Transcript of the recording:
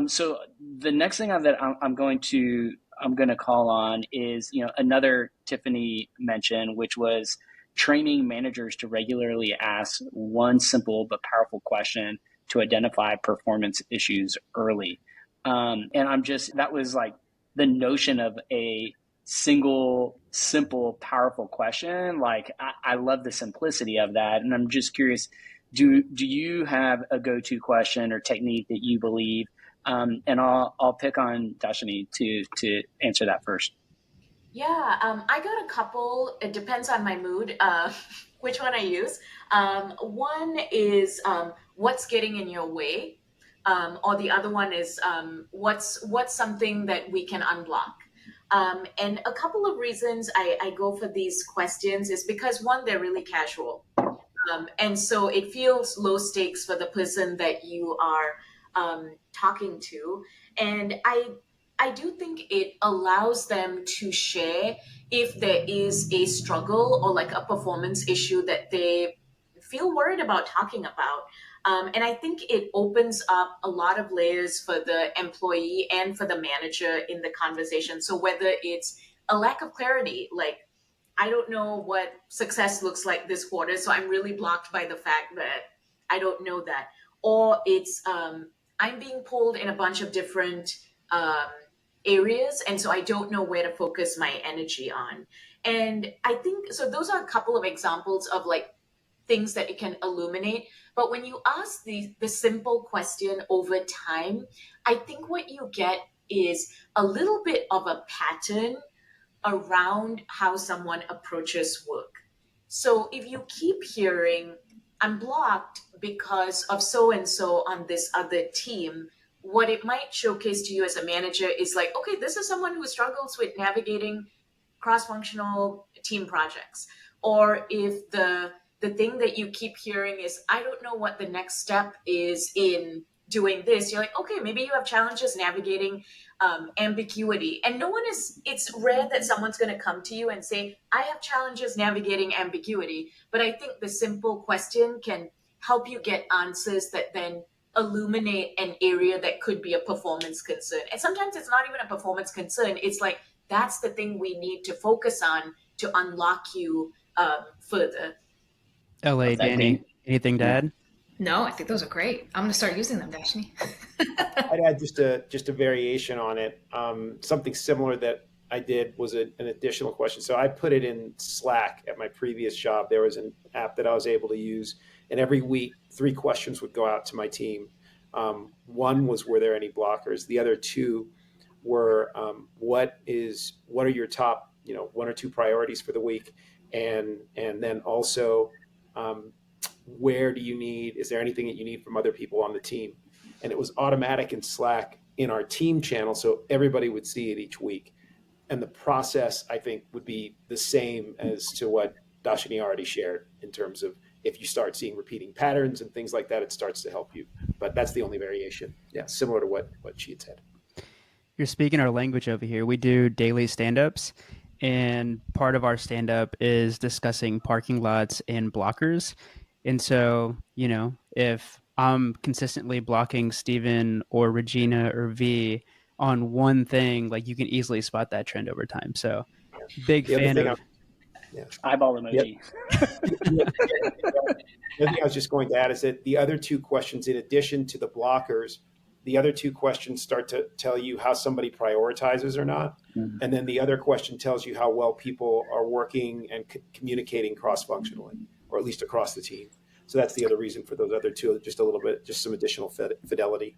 So the next thing that I'm going to call on is, another Tiffany mentioned, which was training managers to regularly ask one simple but powerful question to identify performance issues early. And that was like the notion of a single, simple, powerful question. Like, I love the simplicity of that. And I'm just curious, do you have a go-to question or technique that you believe? And I'll pick on Dashini to answer that first. Yeah, I got a couple. It depends on my mood, which one I use. One is what's getting in your way, or the other one is what's something that we can unblock. And a couple of reasons I go for these questions is because one, they're really casual. And so it feels low stakes for the person that you are talking to. And I do think it allows them to share if there is a struggle or like a performance issue that they feel worried about talking about. And I think it opens up a lot of layers for the employee and for the manager in the conversation. So whether it's a lack of clarity, like I don't know what success looks like this quarter, so I'm really blocked by the fact that I don't know that. Or it's I'm being pulled in a bunch of different areas, and so I don't know where to focus my energy on. And I think so. Those are a couple of examples of like things that it can illuminate. But when you ask the simple question over time, I think what you get is a little bit of a pattern around how someone approaches work. So if you keep hearing, I'm blocked because of so and so on this other team, what it might showcase to you as a manager is like, okay, this is someone who struggles with navigating cross functional team projects. Or if the thing that you keep hearing is, I don't know what the next step is in doing this, you're like, okay, maybe you have challenges navigating ambiguity. And no one is, it's rare that someone's going to come to you and say, I have challenges navigating ambiguity. But I think the simple question can help you get answers that then illuminate an area that could be a performance concern. And sometimes it's not even a performance concern. It's like, that's the thing we need to focus on to unlock you further. LA, Love that, Danny, Dane. anything to Yeah. add? No, I think those are great. I'm going to start using them, Dashni. I'd add just a variation on it. Something similar that I did was an additional question. So I put it in Slack at my previous job. There was an app that I was able to use, and every week 3 questions would go out to my team. One was, were there any blockers? The other 2 were, what are your top 1 or 2 priorities for the week, and then also, is there anything that you need from other people on the team? And it was automatic in Slack in our team channel, so everybody would see it each week. And the process, I think, would be the same as to what Dashini already shared in terms of if you start seeing repeating patterns and things like that, it starts to help you. But that's the only variation. Yeah, similar to what she had said. You're speaking our language over here. We do daily stand-ups, and part of our stand-up is discussing parking lots and blockers. And so, if I'm consistently blocking Steven or Regina or V on one thing, like you can easily spot that trend over time. So big The other fan thing of Eyeball emoji. The other thing I was just going to add is that the other 2 questions, in addition to the blockers, the other 2 questions start to tell you how somebody prioritizes or not. Mhm. And then the other question tells you how well people are working and communicating cross-functionally, or at least across the team. So that's the other reason for those other 2, just a little bit, just some additional fidelity.